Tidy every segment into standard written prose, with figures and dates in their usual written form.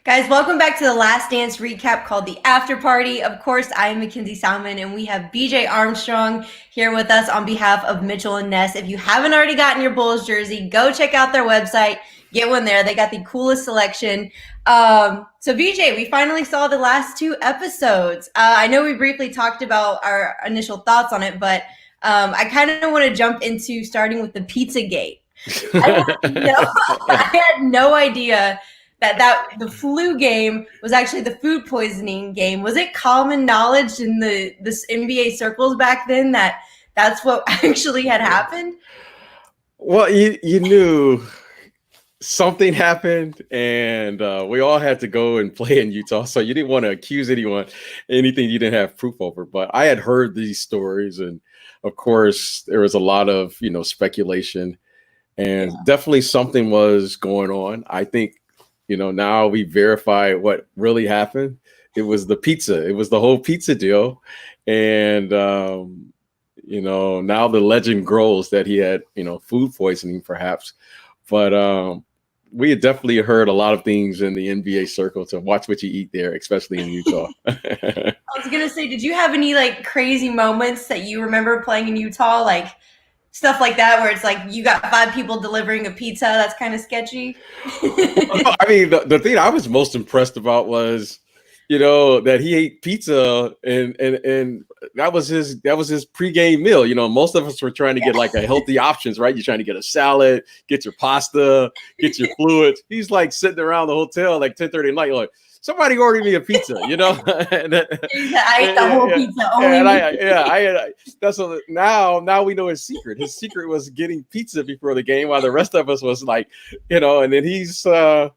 Guys, welcome back to the Last Dance recap called The After Party. Of course, I am Mackenzie Salmon, and we have B.J. Armstrong here with us on behalf of Mitchell and Ness. If you haven't already gotten your Bulls jersey, go check out their website. Get one there. They got the coolest selection. So, BJ, we finally saw the last two episodes. I know we briefly talked about our initial thoughts on it, but I kind of want to jump into starting with the Pizzagate. I had no idea that the flu game was actually the food poisoning game. Was it common knowledge in this NBA circles back then that that's what actually had happened? Well, you knew something happened, and we all had to go and play in Utah, so you didn't want to accuse anything you didn't have proof over. But I had heard these stories, and of course, there was a lot of speculation, and definitely something was going on. I think. Now we verify what really happened. It was the pizza. It was the whole pizza deal. And, now the legend grows that he had, food poisoning perhaps. But we had definitely heard a lot of things in the NBA circle to watch what you eat there, especially in Utah. I was going to say, did you have any crazy moments that you remember playing in Utah? Stuff like that, where it's you got 5 people delivering a pizza. That's kind of sketchy. I mean, the thing I was most impressed about was, that he ate pizza and that was his pregame meal. Most of us were trying to get a healthy options, right? You're trying to get a salad, get your pasta, get your fluids. He's sitting around the hotel 10:30 at night, somebody ordered me a pizza, I ate the whole pizza. Now we know his secret. His secret was getting pizza before the game, while the rest of us was and then he's, it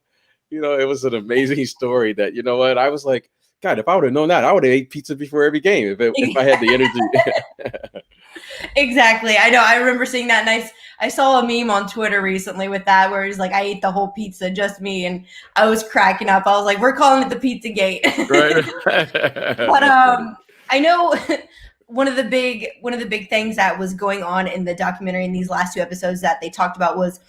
was an amazing story that, I was like, God, if I would have known that, I would have ate pizza before every game if I had the energy. Exactly. I know. I remember seeing that. And I saw a meme on Twitter recently with that, where he's I ate the whole pizza, just me. And I was cracking up. I was like, we're calling it the Pizzagate. Right. But I know one of the big things that was going on in the documentary in these last 2 episodes that they talked about was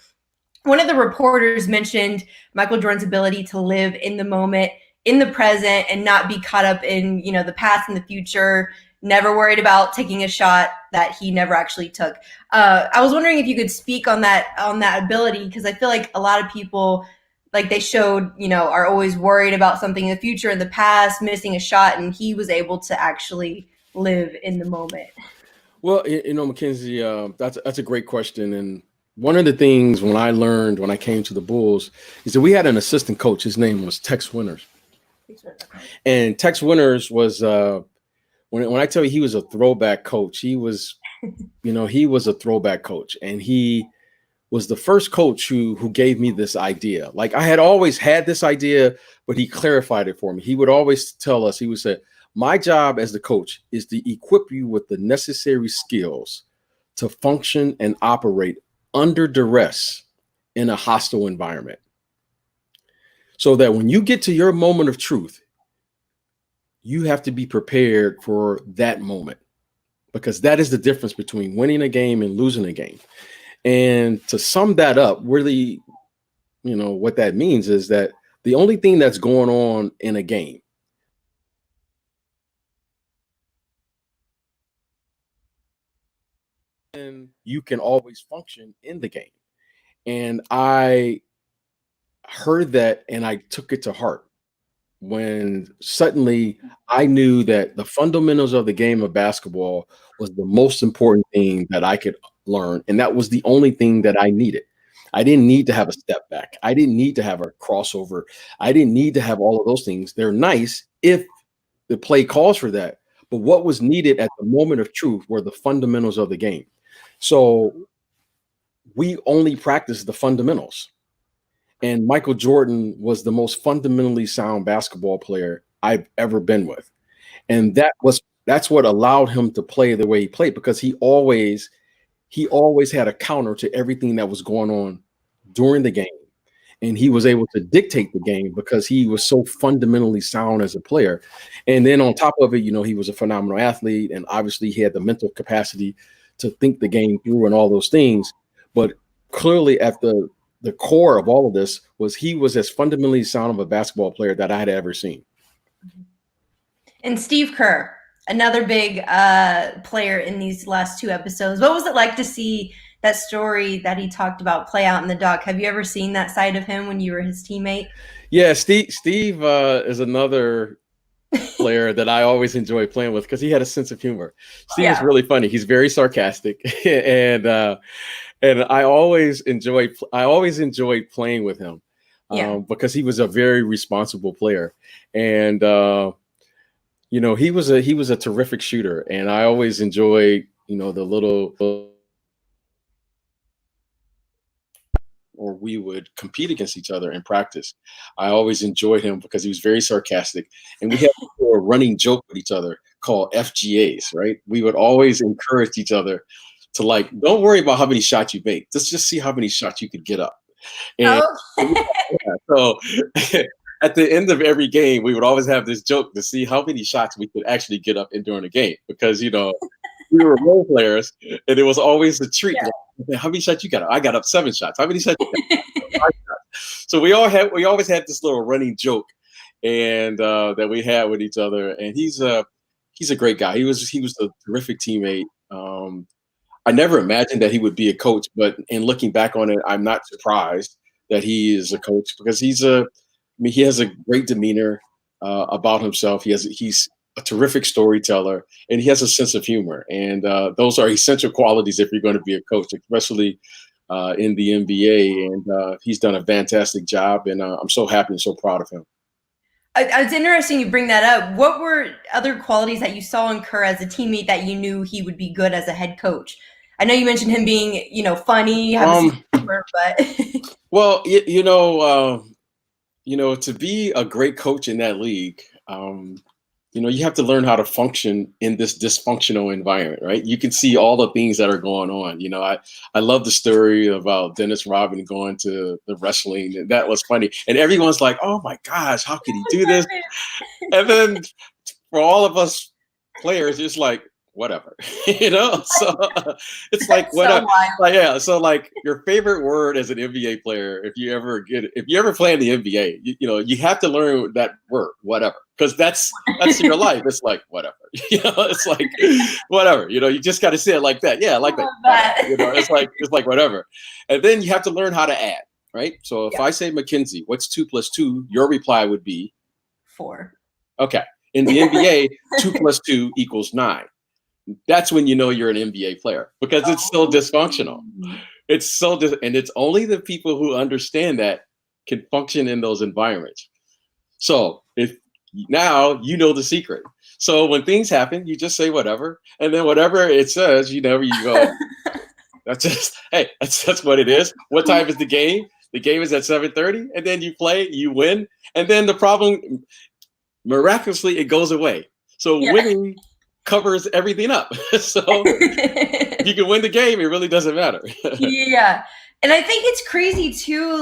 one of the reporters mentioned Michael Jordan's ability to live in the moment, in the present, and not be caught up in, the past and the future, never worried about taking a shot that he never actually took. I was wondering if you could speak on that ability, because I feel like a lot of people, they showed, are always worried about something in the future, in the past, missing a shot, and he was able to actually live in the moment. Well, Mackenzie, that's a great question. And one of the things when I came to the Bulls is that we had an assistant coach. His name was Tex Winters. And Tex Winters was, when I tell you he was a throwback coach, he was, he was a throwback coach. And he was the first coach who gave me this idea. I had always had this idea, but he clarified it for me. He would always tell us, he would say, my job as the coach is to equip you with the necessary skills to function and operate under duress in a hostile environment, so that when you get to your moment of truth, you have to be prepared for that moment, because that is the difference between winning a game and losing a game. And to sum that up, really, what that means is that the only thing that's going on in a game and you can always function in the game. And I heard that and I took it to heart when suddenly I knew that the fundamentals of the game of basketball was the most important thing that I could learn. And that was the only thing that I needed. I didn't need to have a step back. I didn't need to have a crossover. I didn't need to have all of those things. They're nice if the play calls for that. But what was needed at the moment of truth were the fundamentals of the game. So we only practiced the fundamentals. And Michael Jordan was the most fundamentally sound basketball player I've ever been with. And that's what allowed him to play the way he played, because he always he always had a counter to everything that was going on during the game. And he was able to dictate the game because he was so fundamentally sound as a player. And then on top of it, he was a phenomenal athlete. And obviously he had the mental capacity to think the game through and all those things. But clearly at the core of all of this was he was as fundamentally sound of a basketball player that I had ever seen. And Steve Kerr, another big player in these last 2 episodes. What was it like to see that story that he talked about play out in the doc? Have you ever seen that side of him when you were his teammate? Yeah, Steve is another player that I always enjoy playing with because he had a sense of humor. Steve is really funny. He's very sarcastic, and I always enjoyed playing with him because he was a very responsible player, and he was a terrific shooter, and I always enjoyed the little. Or we would compete against each other in practice. I always enjoyed him because he was very sarcastic, and we had a running joke with each other called FGAs, right? We would always encourage each other to don't worry about how many shots you make. Let's just see how many shots you could get up. And so at the end of every game, we would always have this joke to see how many shots we could actually get up during the game because, we were role players, and it was always a treat. Yeah. How many shots you got up? I got up 7 shots. How many shots you got up? 5 shots. So we always had this little running joke, and that we had with each other. And he's a great guy. He was a terrific teammate. I never imagined that he would be a coach, but in looking back on it, I'm not surprised that he is a coach because he has a great demeanor about himself. He's a terrific storyteller, and he has a sense of humor. And those are essential qualities if you're going to be a coach, especially in the NBA. And he's done a fantastic job, and I'm so happy and so proud of him. It's interesting you bring that up. What were other qualities that you saw in Kerr as a teammate that you knew he would be good as a head coach? I know you mentioned him being, funny, humor, but well, to be a great coach in that league, you have to learn how to function in this dysfunctional environment, right? You can see all the things that are going on. I love the story about Dennis Rodman going to the wrestling, and that was funny. And everyone's like, oh my gosh, how could he do this? And then for all of us players, it's like, whatever, so it's like whatever. So your favorite word as an NBA player, if you ever play in the NBA, you have to learn that word, whatever, because that's your life. It's like whatever, it's like whatever, you just got to say it like that. Yeah, like that. It's like whatever, and then you have to learn how to add, right? So if I say Mackenzie, what's 2 + 2? Your reply would be 4. Okay, in the NBA, 2 + 2 = 9. That's when you're an NBA player because it's so dysfunctional. It's so and it's only the people who understand that can function in those environments. So if now you know the secret. So when things happen, you just say whatever, and then whatever it says, you go. That's what it is. What time is the game? The game is at 7:30, and then you play, you win, and then the problem miraculously it goes away. So winning covers everything up. So you can win the game, it really doesn't matter. Yeah. And I think it's crazy too,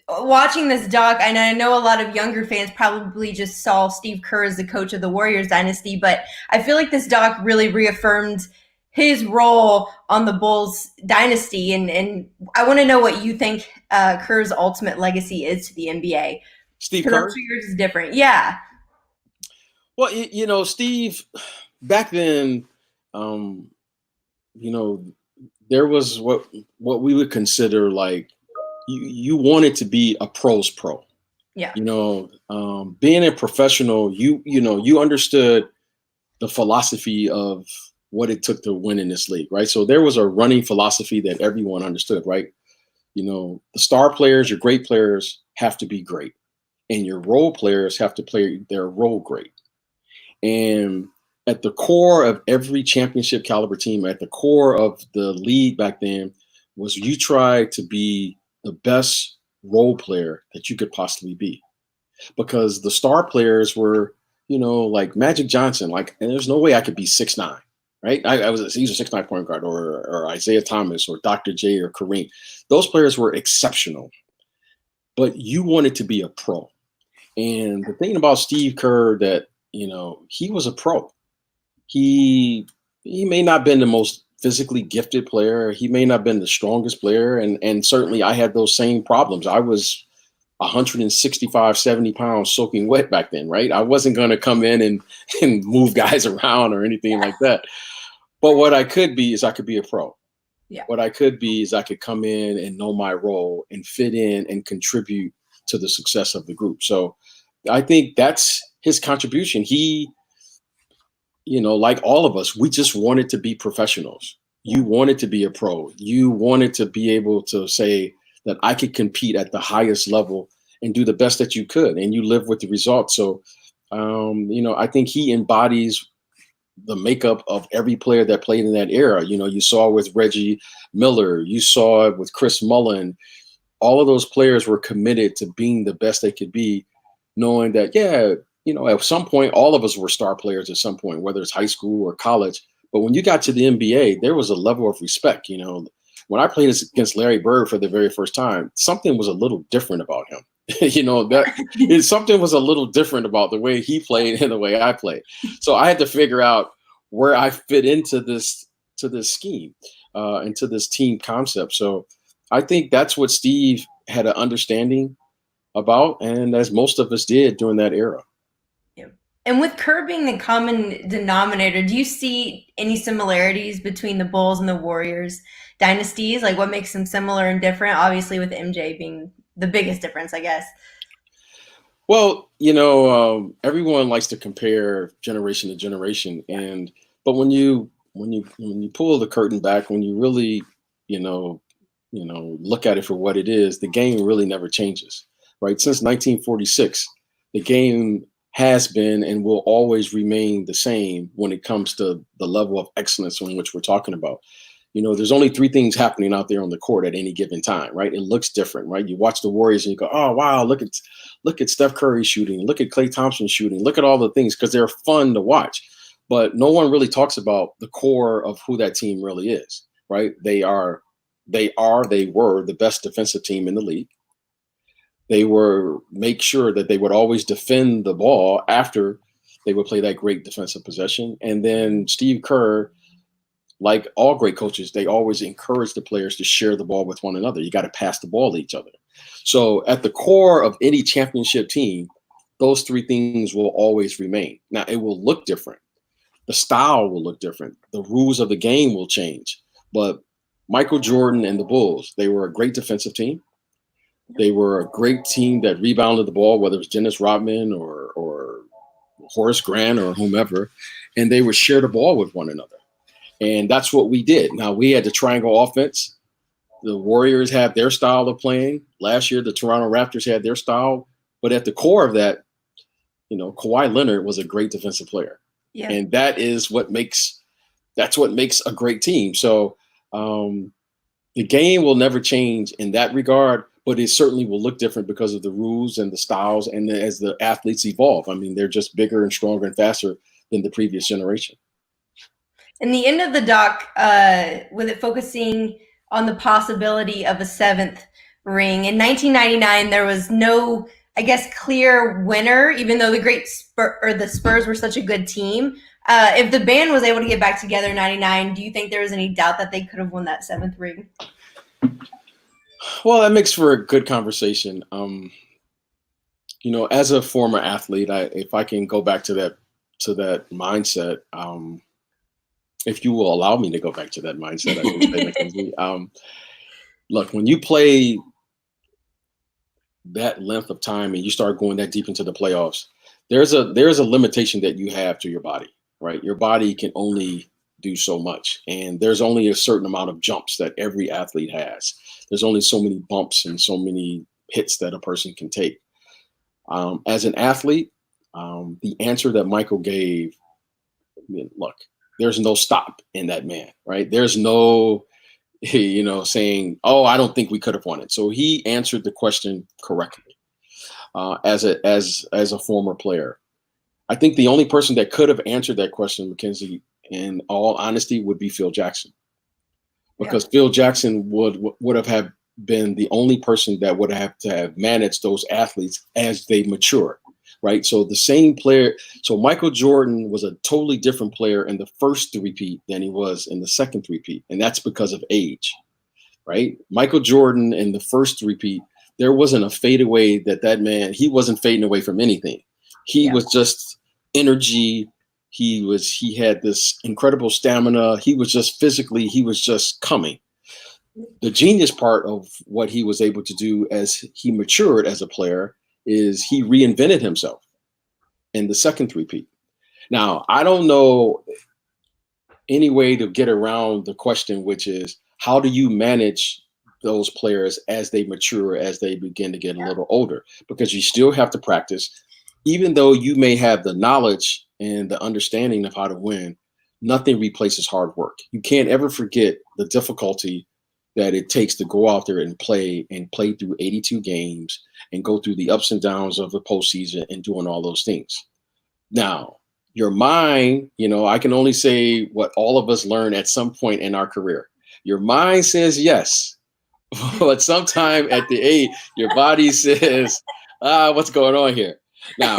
watching this doc, and I know a lot of younger fans probably just saw Steve Kerr as the coach of the Warriors dynasty, but I feel like this doc really reaffirmed his role on the Bulls dynasty. And I want to know what you think Kerr's ultimate legacy is to the NBA. Steve Kerr? 2 years is different. Yeah. Well, Steve, back then, there was what we would consider you wanted to be a pro's pro. Yeah. Being a professional, you understood the philosophy of what it took to win in this league, right? So there was a running philosophy that everyone understood, right? The star players, your great players have to be great, and your role players have to play their role great. And at the core of every championship caliber team, at the core of the league back then, was you try to be the best role player that you could possibly be. Because the star players were, like Magic Johnson, and there's no way I could be 6'9", right? He's a 6'9" point guard, or Isaiah Thomas, or Dr. J, or Kareem. Those players were exceptional, but you wanted to be a pro. And the thing about Steve Kerr that, he was a pro. He may not have been the most physically gifted player. He may not have been the strongest player. And certainly I had those same problems. I was 165, 70 pounds soaking wet back then, right? I wasn't going to come in and move guys around or anything like that. But what I could be is I could be a pro. Yeah. What I could be is I could come in and know my role and fit in and contribute to the success of the group. So I think that's his contribution. He, like all of us, we just wanted to be professionals. You wanted to be a pro. You wanted to be able to say that I could compete at the highest level and do the best that you could, and you live with the results. So, I think he embodies the makeup of every player that played in that era. You saw it with Reggie Miller, you saw it with Chris Mullin. All of those players were committed to being the best they could be, knowing that, at some point, all of us were star players at some point, whether it's high school or college. But when you got to the NBA, there was a level of respect. When I played against Larry Bird for the very first time, something was a little different about him. Something was a little different about the way he played and the way I played. So I had to figure out where I fit into this scheme, into this team concept. So I think that's what Steve had an understanding about, and as most of us did during that era. Yeah. And with Kerr being the common denominator, do you see any similarities between the Bulls and the Warriors dynasties? Like, what makes them similar and different? Obviously, with MJ being the biggest difference, I guess. Well, everyone likes to compare generation to generation, but when you pull the curtain back, when you really, look at it for what it is, the game really never changes, right? Since 1946, the game has been and will always remain the same when it comes to the level of excellence in which we're talking about. There's only three things happening out there on the court at any given time, right? It looks different, right? You watch the Warriors and you go, oh, wow, look at Steph Curry shooting, look at Klay Thompson shooting, look at all the things, because they're fun to watch. But no one really talks about the core of who that team really is, right? They were the best defensive team in the league. They make sure that they would always defend the ball after they would play that great defensive possession. And then Steve Kerr, like all great coaches, they always encourage the players to share the ball with one another. You got to pass the ball to each other. So at the core of any championship team, those three things will always remain. Now, it will look different. The style will look different. The rules of the game will change. But Michael Jordan and the Bulls, they were a great defensive team. They were a great team that rebounded the ball, whether it was Dennis Rodman or Horace Grant or whomever, and they would share the ball with one another. And that's what we did. Now, we had the triangle offense. The Warriors had their style of playing. Last year, the Toronto Raptors had their style. But at the core of that, Kawhi Leonard was a great defensive player. Yeah. And that's what makes a great team. So the game will never change in that regard, but it certainly will look different because of the rules and the styles. And as the athletes evolve, they're just bigger and stronger and faster than the previous generation. In the end of the doc, with it focusing on the possibility of a seventh ring, in 1999, there was no, I guess, clear winner, even though the Spurs were such a good team. If the band was able to get back together in 99, do you think there was any doubt that they could have won that seventh ring? Well, that makes for a good conversation. As a former athlete, if I can go back to that mindset, if you will allow me to go back to that mindset, I would say, Mackenzie. Look, when you play that length of time and you start going that deep into the playoffs, there's a limitation that you have to your body, right? Your body can only do so much, and there's only a certain amount of jumps that every athlete has. There's only so many bumps and so many hits that a person can take. As an athlete, the answer that Michael gave, look, there's no stop in that man, right? There's no, saying, oh, I don't think we could have won it. So he answered the question correctly. As a former player, I think the only person that could have answered that question, Mackenzie, in all honesty, would be Phil Jackson, because Phil Jackson would have been the only person that would have to have managed those athletes as they mature, right? So the same player. So Michael Jordan was a totally different player in the first three-peat than he was in the second three-peat, and that's because of age, right? Michael Jordan in the first three-peat, there wasn't a fadeaway that man, he wasn't fading away from anything. He was just energy. He had this incredible stamina. He was just physically, he was just coming. The genius part of what he was able to do as he matured as a player is he reinvented himself in the second three-peat. Now, I don't know any way to get around the question, which is, how do you manage those players as they mature, as they begin to get a little older? Because you still have to practice. Even though you may have the knowledge and the understanding of how to win, nothing replaces hard work. You can't ever forget the difficulty that it takes to go out there and play through 82 games and go through the ups and downs of the postseason and doing all those things. Now, your mind, I can only say what all of us learn at some point in our career. Your mind says yes, but sometime at the 8, your body says, what's going on here? Now,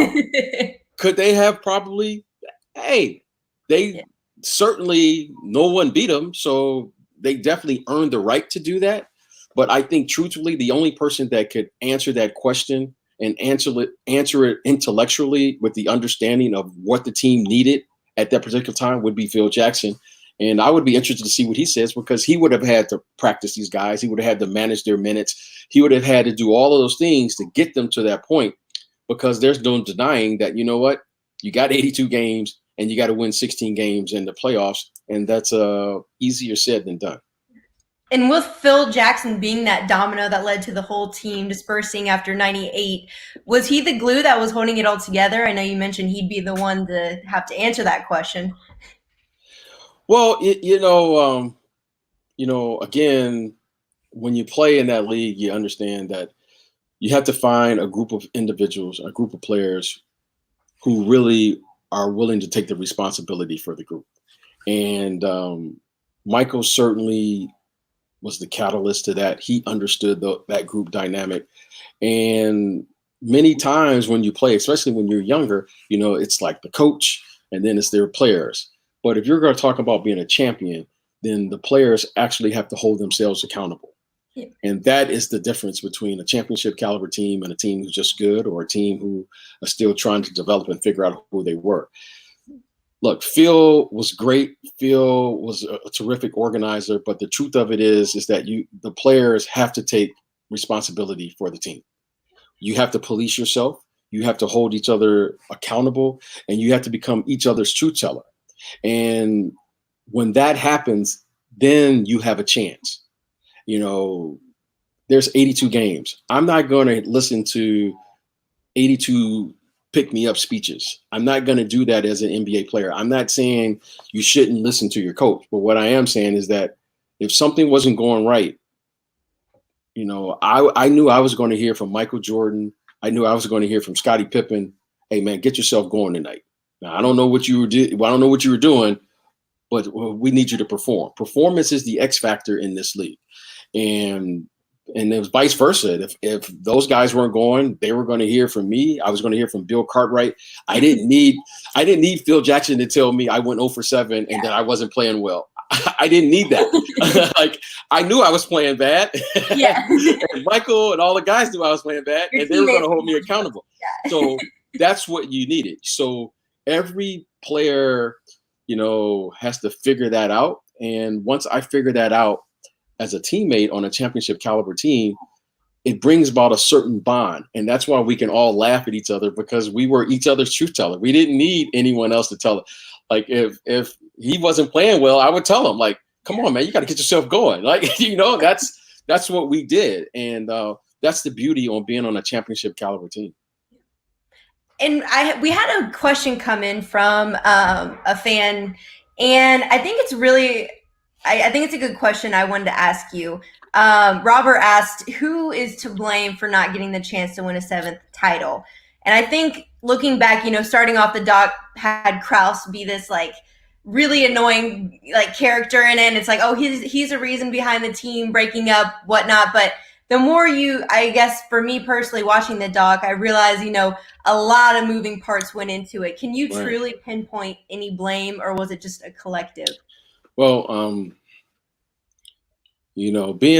could they have probably, certainly no one beat them. So they definitely earned the right to do that. But I think truthfully, the only person that could answer that question and answer it intellectually with the understanding of what the team needed at that particular time would be Phil Jackson. And I would be interested to see what he says, because he would have had to practice these guys. He would have had to manage their minutes. He would have had to do all of those things to get them to that point, because there's no denying that, you got 82 games and you got to win 16 games in the playoffs. And that's easier said than done. And with Phil Jackson being that domino that led to the whole team dispersing after 98, was he the glue that was holding it all together? I know you mentioned he'd be the one to have to answer that question. Well, again, when you play in that league, you understand that you have to find a group of individuals, a group of players who really are willing to take the responsibility for the group. And Michael certainly was the catalyst to that. He understood that group dynamic. And many times when you play, especially when you're younger, it's like the coach and then it's their players. But if you're going to talk about being a champion, then the players actually have to hold themselves accountable. Yeah. And that is the difference between a championship caliber team and a team who's just good, or a team who are still trying to develop and figure out who they were. Look, Phil was great. Phil was a terrific organizer, but the truth of it is that the players have to take responsibility for the team. You have to police yourself. You have to hold each other accountable, and you have to become each other's truth teller. And when that happens, then you have a chance. There's 82 games. I'm not going to listen to 82 pick-me-up speeches. I'm not going to do that as an NBA player. I'm not saying you shouldn't listen to your coach. But what I am saying is that if something wasn't going right, I knew I was going to hear from Michael Jordan. I knew I was going to hear from Scottie Pippen. Hey, man, get yourself going tonight. Now, I don't know what you were doing, but we need you to perform. Performance is the X factor in this league. And it was vice versa. If those guys weren't going, they were going to hear from me. I was going to hear from Bill Cartwright. I didn't need Phil Jackson to tell me I went 0 for 7 and that I wasn't playing well. I didn't need that. Like, I knew I was playing bad. Yeah. And Michael and all the guys knew I was playing bad, and they were going to hold me accountable. Yeah. So that's what you needed. So every player, has to figure that out. And once I figured that out, as a teammate on a championship caliber team, it brings about a certain bond. And that's why we can all laugh at each other, because we were each other's truth teller. We didn't need anyone else to tell it. Like, if he wasn't playing well, I would tell him, like, come on, man, you got to get yourself going. Like, that's what we did. And that's the beauty on being on a championship caliber team. And we had a question come in from a fan, and I think it's really, I think it's a good question I wanted to ask you. Robert asked, who is to blame for not getting the chance to win a 7th title? And I think looking back, starting off, the doc had Krause be this like really annoying like character in it. And it's like, oh, he's a reason behind the team breaking up, whatnot. But the more I guess for me personally, watching the doc, I realize, a lot of moving parts went into it. Can you truly pinpoint any blame, or was it just a collective? Well, being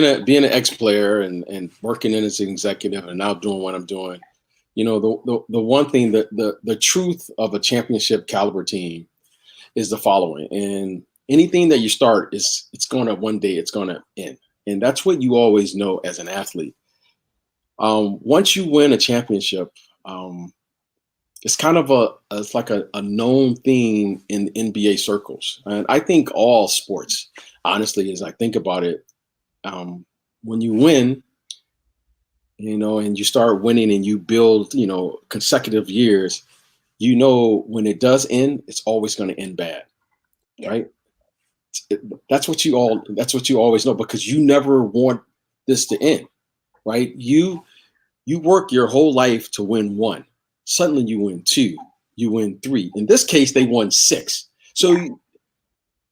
an ex-player and working in as an executive and now doing what I'm doing, the one thing that the truth of a championship caliber team is the following. And anything that you start it's going to one day it's going to end. And that's what you always know as an athlete. Once you win a championship, it's kind of it's like a known thing in NBA circles. And I think all sports, honestly, as I think about it, when you win, and you start winning and you build, consecutive years, when it does end, it's always going to end bad. Yeah. Right. That's what you always know, because you never want this to end. Right. You work your whole life to win one. Suddenly you win two, you win three. In this case, they won six. So,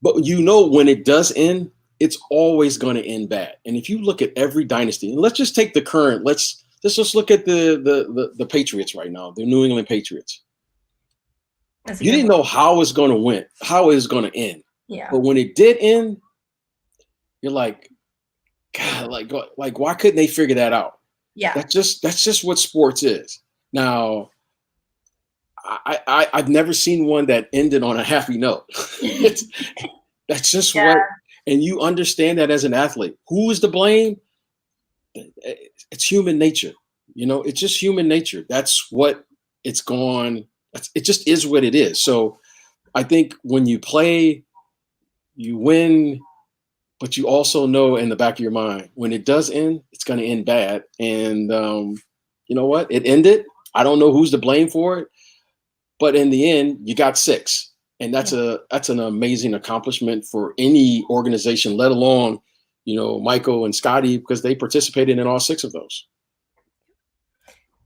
but when it does end, it's always going to end bad. And if you look at every dynasty, and let's just take the current, let's just look at the Patriots right now, the New England Patriots. You didn't know how it's going to win, how it's going to end. Yeah. But when it did end, you're like, God, like why couldn't they figure that out? Yeah. That's just what sports is. Now, I've never seen one that ended on a happy note. That's just what, and you understand that as an athlete. Who is to blame? It's human nature. It's just human nature. That's what it's gone. It just is what it is. So I think when you play, you win, but you also know in the back of your mind, when it does end, it's going to end bad. And you know what? It ended. I don't know who's to blame for it, but in the end, you got six. And that's an amazing accomplishment for any organization, let alone, Michael and Scotty, because they participated in all six of those.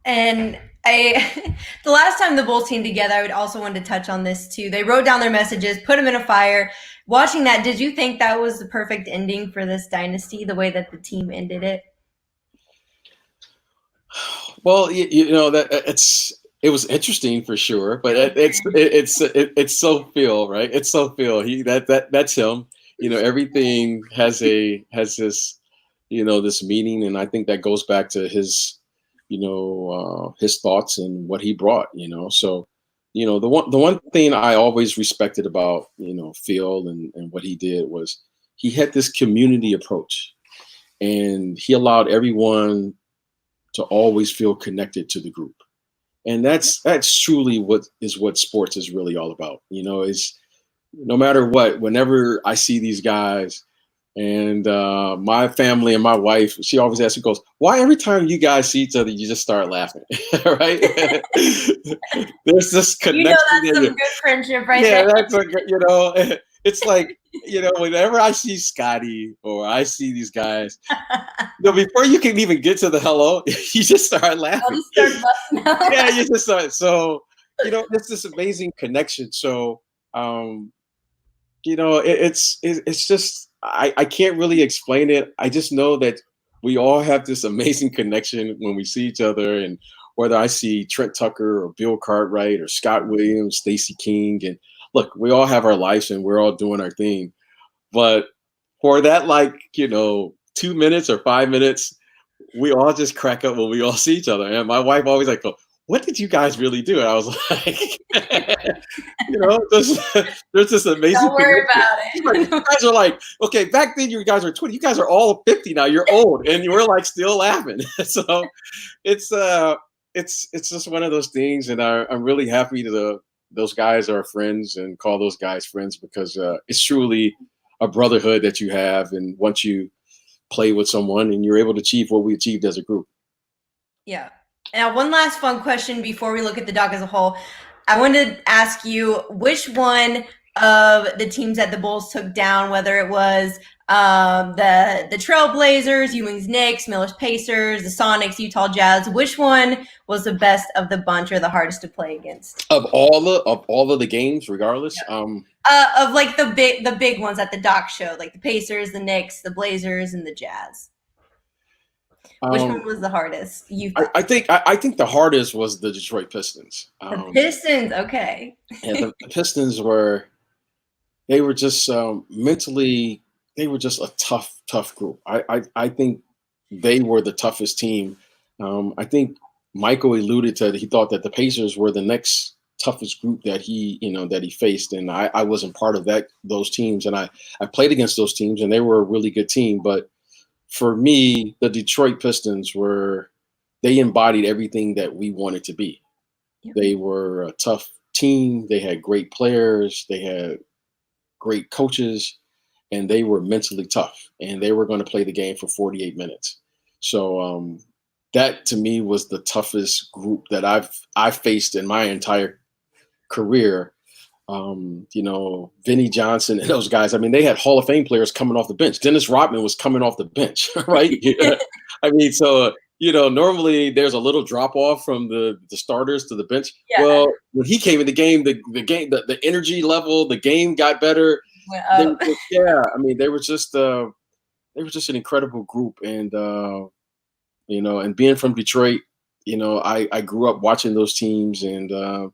And the last time the Bulls teamed together, I would also want to touch on this too. They wrote down their messages, put them in a fire. Watching that, did you think that was the perfect ending for this dynasty, the way that the team ended it? Well, it was interesting for sure, but it's so Phil, right? It's so Phil. That's him. Everything has this, this meaning, and I think that goes back to his, his thoughts and what he brought. So, the one thing I always respected about Phil and what he did was he had this community approach, and he allowed everyone to always feel connected to the group. And that's truly what sports is really all about. Is no matter what, whenever I see these guys and my family and my wife, she always asks, she goes, why every time you guys see each other, you just start laughing, right? There's this connection. That's some good friendship right there. Yeah, that's it's like, whenever I see Scotty or I see these guys, before you can even get to the hello, you just start laughing. I'll just start busting out. Yeah, you just start. So, it's this amazing connection. So, it's just, I can't really explain it. I just know that we all have this amazing connection when we see each other, and whether I see Trent Tucker or Bill Cartwright or Scott Williams, Stacey King, and look, we all have our lives and we're all doing our thing. But for that, 2 minutes or 5 minutes, we all just crack up when we all see each other. And my wife always like, what did you guys really do? And I was like, there's this amazing. Don't worry about it. You guys are like, okay, back then you guys were 20. You guys are all 50 now. You're old, and we're like still laughing. So it's just one of those things, and I'm really happy those guys are friends and call those guys friends, because it's truly a brotherhood that you have, and once you play with someone and you're able to achieve what we achieved as a group. Yeah. Now, one last fun question before we look at the doc as a whole. I wanted to ask you, which one of the teams that the Bulls took down, whether it was the Trailblazers, Ewing's Knicks, Miller's Pacers, the Sonics, Utah Jazz. Which one was the best of the bunch or the hardest to play against? Of all of the games, regardless. Yeah. Of like the big ones at the doc show, like the Pacers, the Knicks, the Blazers, and the Jazz. Which one was the hardest? I think the hardest was the Detroit Pistons. The Pistons, okay. Yeah, the Pistons they were just mentally, they were just a tough group. I think they were the toughest team. I think Michael alluded to he thought that the Pacers were the next toughest group that he faced, and I wasn't part of those teams, and I played against those teams, and they were a really good team. But for me, the Detroit Pistons they embodied everything that we wanted to be. Yep. They were a tough team. They had great players. They had great coaches, and they were mentally tough, and they were going to play the game for 48 minutes. So that to me was the toughest group that I've faced in my entire career. Vinnie Johnson and those guys, I mean, they had Hall of Fame players coming off the bench. Dennis Rodman was coming off the bench, right? I mean, so normally there's a little drop off from the starters to the bench. Yeah. Well, when he came in the game, the energy level, the game got better. I mean, they were just an incredible group, and and being from Detroit, I grew up watching those teams, and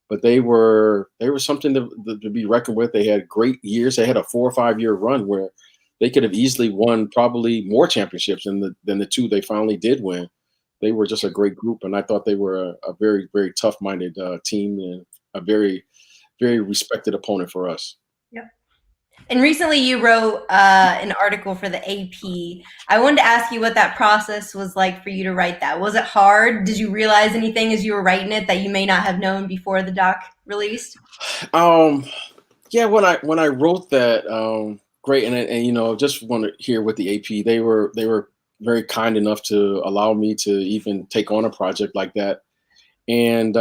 but they were something to be reckoned with. They had great years. They had a 4 or 5 year run where they could have easily won probably more championships than the two they finally did win. They were just a great group, and I thought they were a very, very tough-minded team and a very, very respected opponent for us. Yep. And recently you wrote an article for the AP. I wanted to ask you what that process was like for you to write that. Was it hard? Did you realize anything as you were writing it that you may not have known before the doc released? Yeah, when I wrote that, great, and just want to hear with the AP. They were very kind enough to allow me to even take on a project like that, and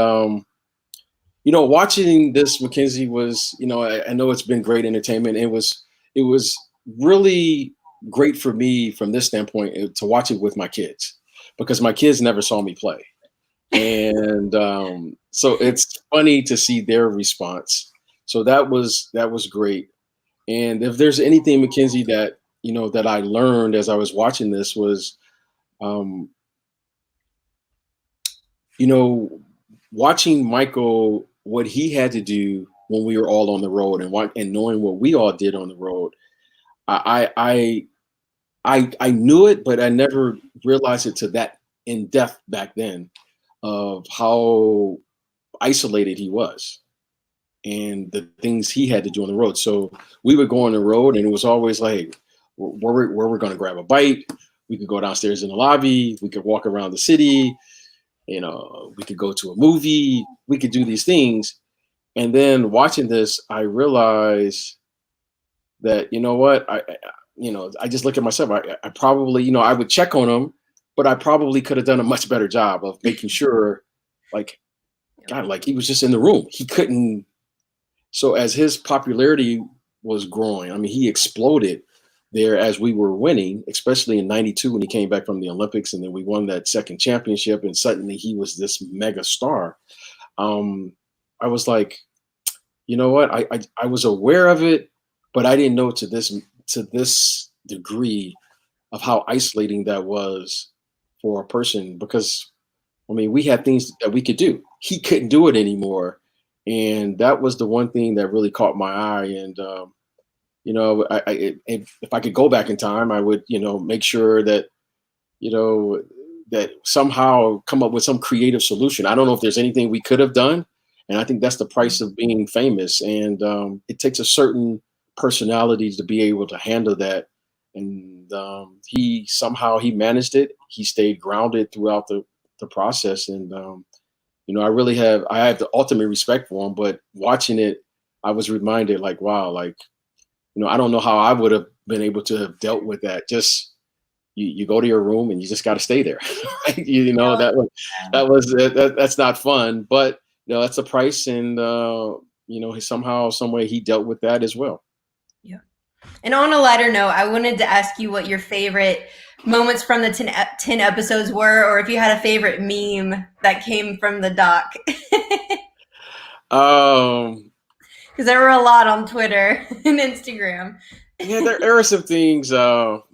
watching this, Mackenzie, was, I know it's been great entertainment. It was really great for me from this standpoint to watch it with my kids, because my kids never saw me play. And so it's funny to see their response. So that was great. And if there's anything, Mackenzie, that, that I learned as I was watching this was, watching Michael, what he had to do when we were all on the road, and knowing what we all did on the road. I knew it, but I never realized it to that in depth back then, of how isolated he was and the things he had to do on the road. So we would go on the road, and it was always like, where we're going to grab a bite. We could go downstairs in the lobby. We could walk around the city. We could go to a movie. We could do these things. And then watching this, I realized that, I just look at myself. I probably, I would check on him, but I probably could have done a much better job of making sure, God, he was just in the room. He couldn't. So as his popularity was growing, I mean, he exploded there as we were winning, especially in '92 when he came back from the Olympics, and then we won that second championship, and suddenly he was this mega star. I was like, you know what? I was aware of it, but I didn't know to this degree of how isolating that was for a person, because I mean, we had things that we could do. He couldn't do it anymore. And that was the one thing that really caught my eye. And, if I could go back in time, I would, make sure that, that somehow come up with some creative solution. I don't know if there's anything we could have done. And I think that's the price of being famous. And it takes a certain personality to be able to handle that. And he managed it. He stayed grounded throughout the process. And, I have the ultimate respect for him, but watching it, I was reminded wow, I don't know how I would have been able to have dealt with that. Just you go to your room and you just got to stay there. Right? That's not fun, but that's the price. And, somehow, some way he dealt with that as well. Yeah. And on a lighter note, I wanted to ask you what your favorite moments from the 10 episodes were, or if you had a favorite meme that came from the doc. Um, Because there were a lot on Twitter and Instagram. yeah, there are some things. Well,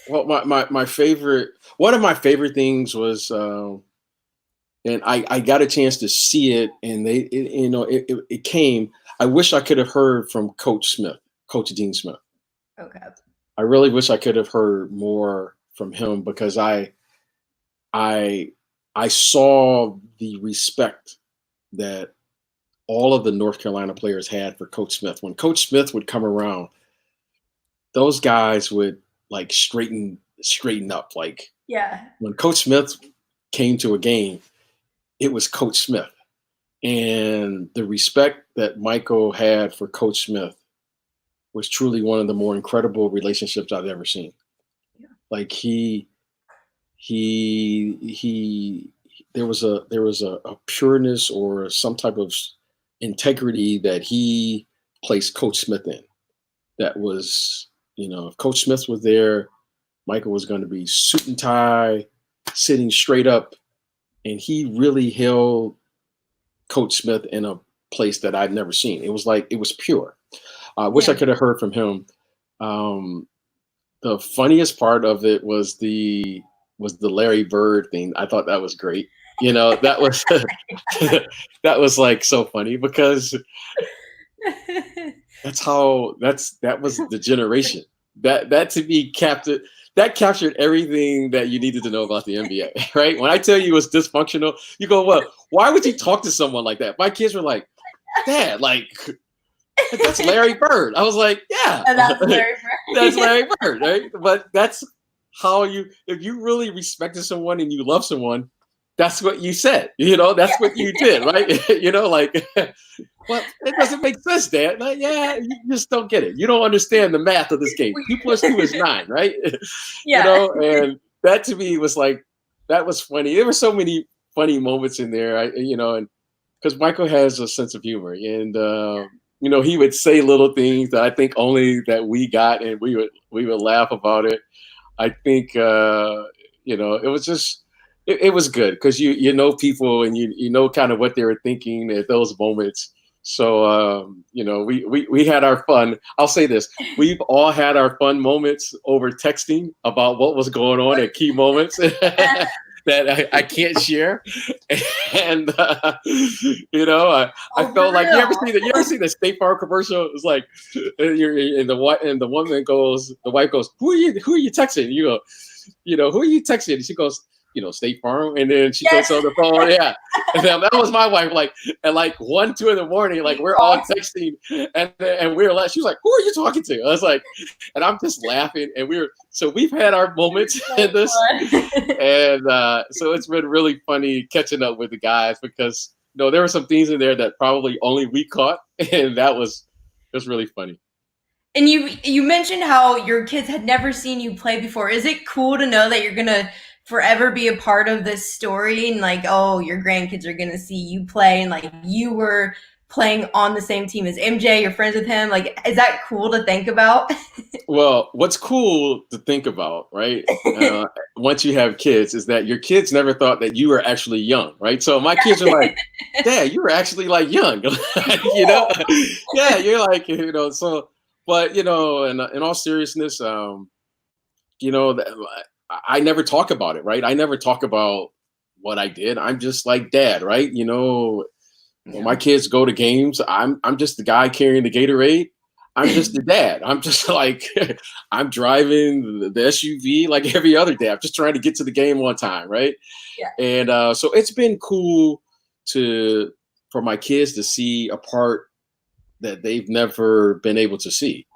my favorite, one of my favorite things was, and I got a chance to see it, and it came. I wish I could have heard from Coach Smith, Coach Dean Smith. Okay. I really wish I could have heard more from him because I saw the respect that all of the North Carolina players had for Coach Smith. When Coach Smith would come around, those guys would like straighten up. Like Yeah. when Coach Smith came to a game, it was Coach Smith. And the respect that Michael had for Coach Smith was truly one of the more incredible relationships I've ever seen. Yeah. Like there was a pureness or some type of integrity that he placed Coach Smith in. That was, if Coach Smith was there, Michael was going to be suit and tie, sitting straight up, and he really held Coach Smith in a place that I'd never seen. It was pure. I wish I could have heard from him. The funniest part of it was the Larry Bird thing. I thought that was great. That was that was like so funny because that was the generation that to me captured everything that you needed to know about the NBA, right? When I tell you it's dysfunctional, you go, well, why would you talk to someone like that? My kids were like, Dad, like, that's Larry Bird. I was like, yeah, That's Larry Bird. That's Larry Bird, right? But that's how if you really respected someone and you love someone, that's what you said. That's what you did, right? Like, well, it doesn't make sense, Dad. Like, yeah, you just don't get it. You don't understand the math of this game. 2 + 2 is 9, right? Yeah. And that to me was like, that was funny. There were so many funny moments in there, and because Michael has a sense of humor, and he would say little things that I think only that we got, and we would laugh about it. I think it was just it was good because you know people and you know kind of what they were thinking at those moments. So we had our fun. I'll say this: we've all had our fun moments over texting about what was going on at key moments that I can't share. And I felt like you ever see the State Farm commercial? It's like and the woman goes, the wife goes, who are you texting? And you go, who are you texting? And she goes, State Farm. And then she takes on the phone. Yeah. And then that was my wife. Like at like 1, 2 in the morning, like we're all texting and we're like, she was like, who are you talking to? I was like, and I'm just laughing. And so we've had our moments in this. And so it's been really funny catching up with the guys because there were some things in there that probably only we caught. And that was really funny. And you mentioned how your kids had never seen you play before. Is it cool to know that you're going to forever be a part of this story and like, oh, your grandkids are going to see you play and like you were playing on the same team as MJ, you're friends with him. Like, is that cool to think about? Well, what's cool to think about, right? Once you have kids is that your kids never thought that you were actually young, right? So my kids are like, Dad, you were actually like young, Yeah, you're like, so, but, in all seriousness, I never talk about it, right? I never talk about what I did. I'm just like Dad, right? When my kids go to games, I'm just the guy carrying the Gatorade. I'm just the dad. I'm just like, I'm driving the SUV like every other day. I'm just trying to get to the game on time, right? Yeah. And so it's been cool for my kids to see a part that they've never been able to see,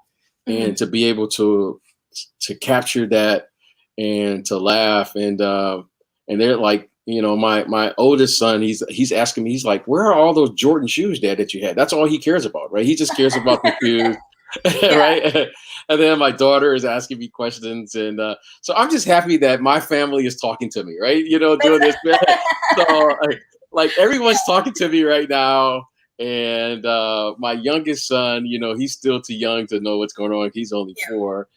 and to be able to capture that and to laugh and they're like, my oldest son, he's asking me, he's like, where are all those Jordan shoes, Dad, that you had? That's all he cares about, right? He just cares about the shoes. Right. And then my daughter is asking me questions, and so I'm just happy that my family is talking to me, right? Doing this. So like everyone's talking to me right now, And my youngest son, he's still too young to know what's going on. He's only 4.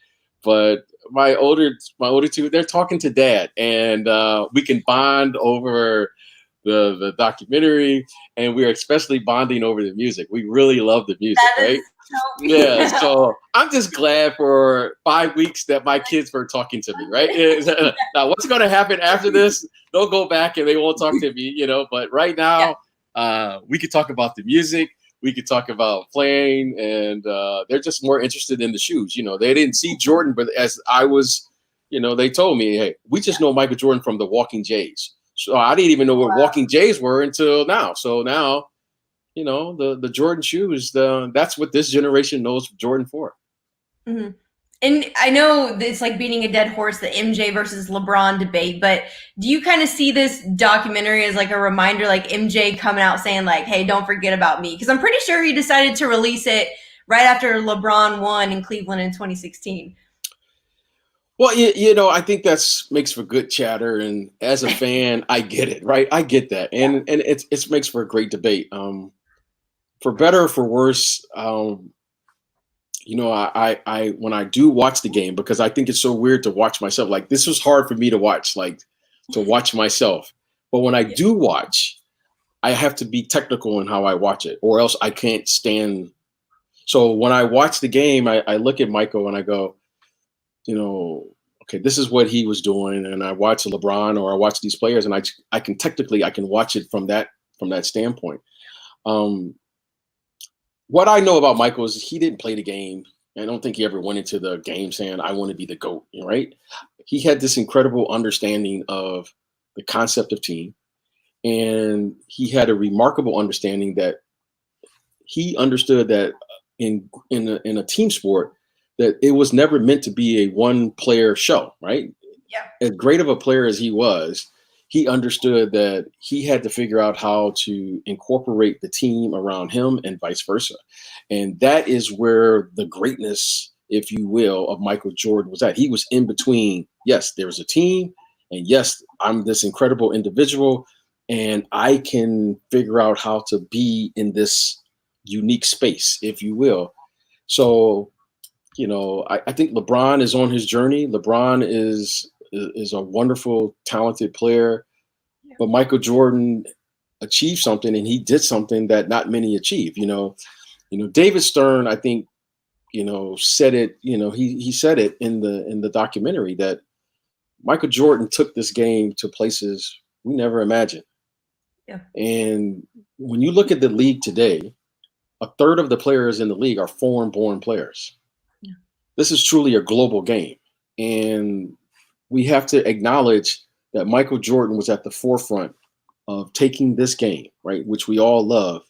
But my older two, they're talking to dad, and we can bond over the documentary, and we're especially bonding over the music. We really love the music, right? Yeah. So I'm just glad for 5 weeks that my kids were talking to me, right? Now, what's going to happen after this? They'll go back and they won't talk to me, But right now, we could talk about the music. We could talk about playing, and they're just more interested in the shoes. They didn't see Jordan, but as I was, they told me, hey, we just know Michael Jordan from the Walking Jays. So I didn't even know what Walking Jays were until now. So now, the Jordan shoes, that's what this generation knows Jordan for. Mm-hmm. And I know it's like beating a dead horse, the MJ versus LeBron debate, but do you kind of see this documentary as like a reminder, like MJ coming out saying like, hey, don't forget about me? Because I'm pretty sure he decided to release it right after LeBron won in Cleveland in 2016. Well, I think that's makes for good chatter, and as a fan, I get it, right? I get that, and it makes for a great debate. For better or for worse, I when I do watch the game, because I think it's so weird to watch myself. Like, this was hard for me to watch, myself. But when I do watch, I have to be technical in how I watch it, or else I can't stand. So when I watch the game, I look at Michael and I go, okay, this is what he was doing. And I watch LeBron, or I watch these players, and I can watch it from that standpoint. What I know about Michael is he didn't play the game. I don't think he ever went into the game saying, I want to be the GOAT, right? He had this incredible understanding of the concept of team. And he had a remarkable understanding that he understood that in a team sport, that it was never meant to be a one player show, right? Yeah. As great of a player as he was, he understood that he had to figure out how to incorporate the team around him and vice versa. And that is where the greatness, if you will, of Michael Jordan was at. He was in between. Yes, there was a team, and yes, I'm this incredible individual, and I can figure out how to be in this unique space, if you will. So, I think LeBron is on his journey. LeBron is a wonderful, talented player, but Michael Jordan achieved something, and he did something that not many achieve. David Stern, I think, said it. He said it in the documentary that Michael Jordan took this game to places we never imagined. Yeah. And when you look at the league today, a third of the players in the league are foreign-born players. Yeah. This is truly a global game, and we have to acknowledge that Michael Jordan was at the forefront of taking this game, right, which we all love,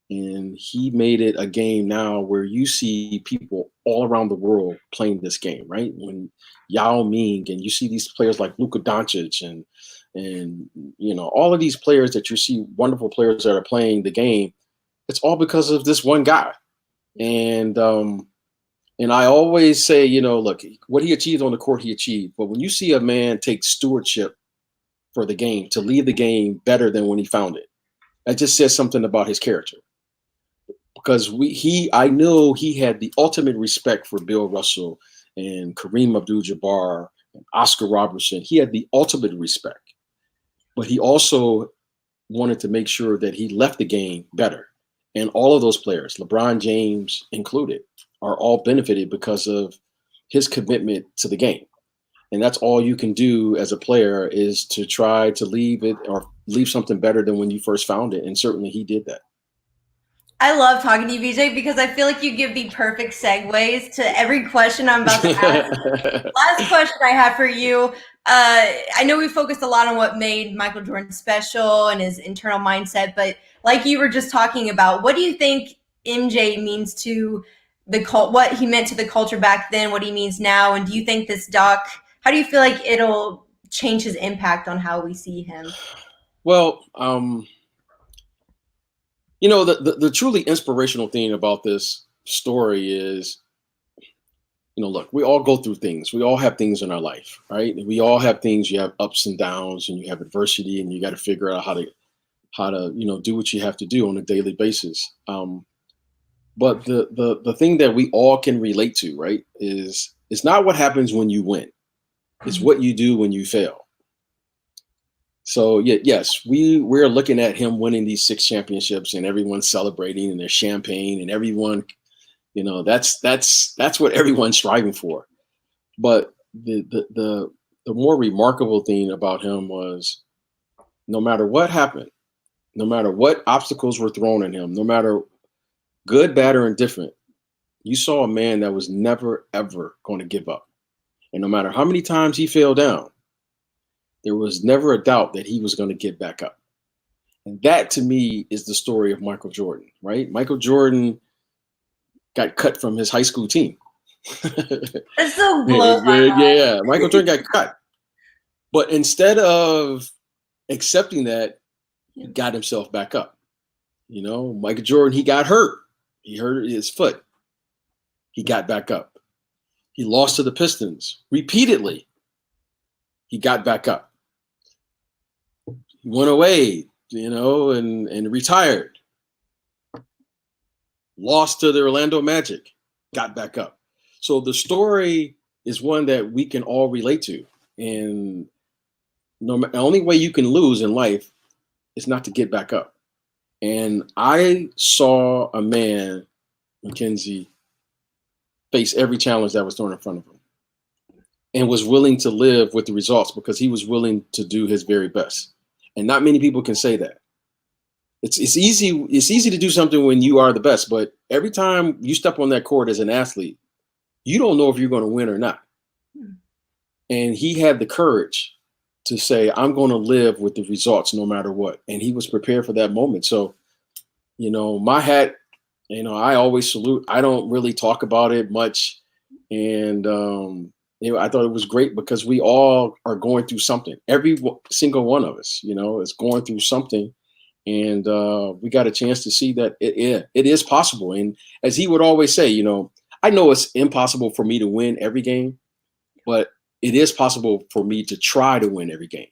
and he made it a game now where you see people all around the world playing this game, right? When Yao Ming, and you see these players like Luka Doncic and all of these players that you see, wonderful players that are playing the game, it's all because of this one guy. And I always say, look, what he achieved on the court, he achieved. But when you see a man take stewardship for the game, to leave the game better than when he found it, that just says something about his character. Because I know he had the ultimate respect for Bill Russell and Kareem Abdul-Jabbar and Oscar Robertson. He had the ultimate respect. But he also wanted to make sure that he left the game better. And all of those players, LeBron James included, are all benefited because of his commitment to the game. And that's all you can do as a player, is to try to leave it, or leave something better than when you first found it. And certainly he did that. I love talking to you, BJ, because I feel like you give the perfect segues to every question I'm about to ask. Last question I have for you. I know we focused a lot on what made Michael Jordan special and his internal mindset, but like you were just talking about, what do you think MJ means to what he meant to the culture back then, what he means now, and do you think this doc, how do you feel like it'll change his impact on how we see him? Well, the truly inspirational thing about this story is, look, we all go through things. We all have things in our life, right? We all have things. You have ups and downs, and you have adversity, and you got to figure out how to how to, do what you have to do on a daily basis. But the thing that we all can relate to, right, is it's not what happens when you win. It's what you do when you fail. So yes, we're looking at him winning these 6 championships and everyone's celebrating and there's champagne and everyone, that's what everyone's striving for. But the more remarkable thing about him was no matter what happened, no matter what obstacles were thrown at him, no matter good, bad, or indifferent, you saw a man that was never, ever going to give up. And no matter how many times he fell down, there was never a doubt that he was going to get back up. And that, to me, is the story of Michael Jordan, right? Michael Jordan got cut from his high school team. It's so blows my mind. Yeah, Michael Jordan got cut. But instead of accepting that, he got himself back up. Michael Jordan, he got hurt. He hurt his foot. He got back up. He lost to the Pistons repeatedly. He got back up. He went away, and retired. Lost to the Orlando Magic. Got back up. So the story is one that we can all relate to. And the only way you can lose in life is not to get back up. And I saw a man, Mackenzie, face every challenge that was thrown in front of him and was willing to live with the results because he was willing to do his very best. And not many people can say that. It's easy to do something when you are the best, but every time you step on that court as an athlete, you don't know if you're going to win or not. And he had the courage to say, I'm going to live with the results no matter what. And he was prepared for that moment. So, my hat, I always salute. I don't really talk about it much. And, I thought it was great because we all are going through something. Every single one of us, is going through something. And we got a chance to see that it is possible. And as he would always say, I know it's impossible for me to win every game, but it is possible for me to try to win every game.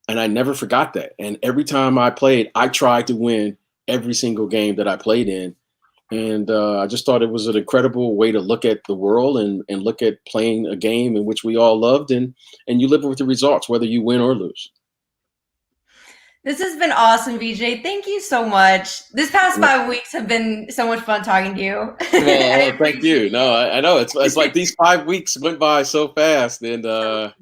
And I never forgot that. And every time I played, I tried to win every single game that I played in. And I just thought it was an incredible way to look at the world and look at playing a game in which we all loved. And you live with the results, whether you win or lose. This has been awesome, BJ. Thank you so much. This past 5 weeks have been so much fun talking to you. Well, thank you. No, I know it's like these 5 weeks went by so fast, and I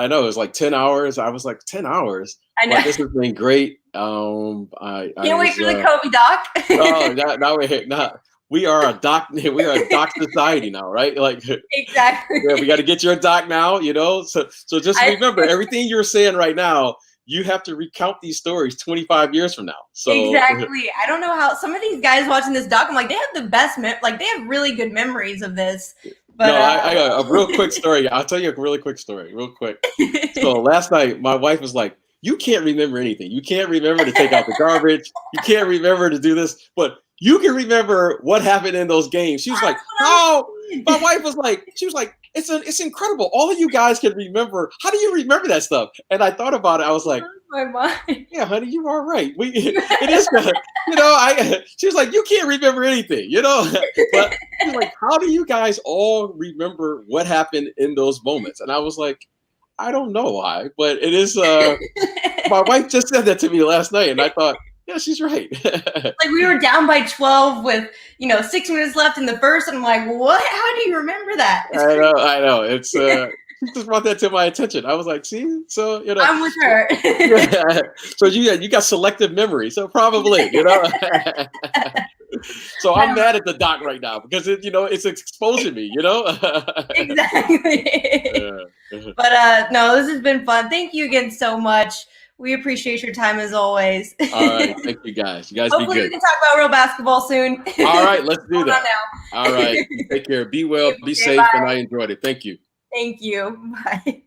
know it was like 10 hours. I was like 10 hours. I know. But this has been great. I can't wait for the Kobe doc. We are a doc. We are a doc society now, right? Like exactly. Yeah, we got to get your doc now. So just remember everything you're saying right now. You have to recount these stories 25 years from now. So exactly. I don't know how some of these guys watching this doc, I'm like, they have the best, they have really good memories of this. But no, I got a real quick story. I'll tell you a really quick story, real quick. So last night, my wife was like, you can't remember anything. You can't remember to take out the garbage. You can't remember to do this, but you can remember what happened in those games. She was like, oh, my wife was like, it's incredible. All of you guys can remember. How do you remember that stuff? And I thought about it. I was like, my mind. Yeah, honey, you are right. It is good. She was like, you can't remember anything, but she's like, how do you guys all remember what happened in those moments? And I was like, I don't know why, but it is, my wife just said that to me last night. And I thought, yeah, she's right. Like we were down by 12 with, 6 minutes left in the first. And I'm like, what? How do you remember that? I know. It's, she just brought that to my attention. I was like, see, so, I'm with her. Yeah. So you got selective memory. So probably, So I'm mad at the doc right now because it's exposing me, Exactly. Yeah. But no, this has been fun. Thank you again so much. We appreciate your time as always. All right. Thank you guys. You guys Hopefully be good. we can talk about real basketball soon. All right. Let's do that. All right. Take care. Be well. Be safe. Bye. And I enjoyed it. Thank you. Thank you. Bye.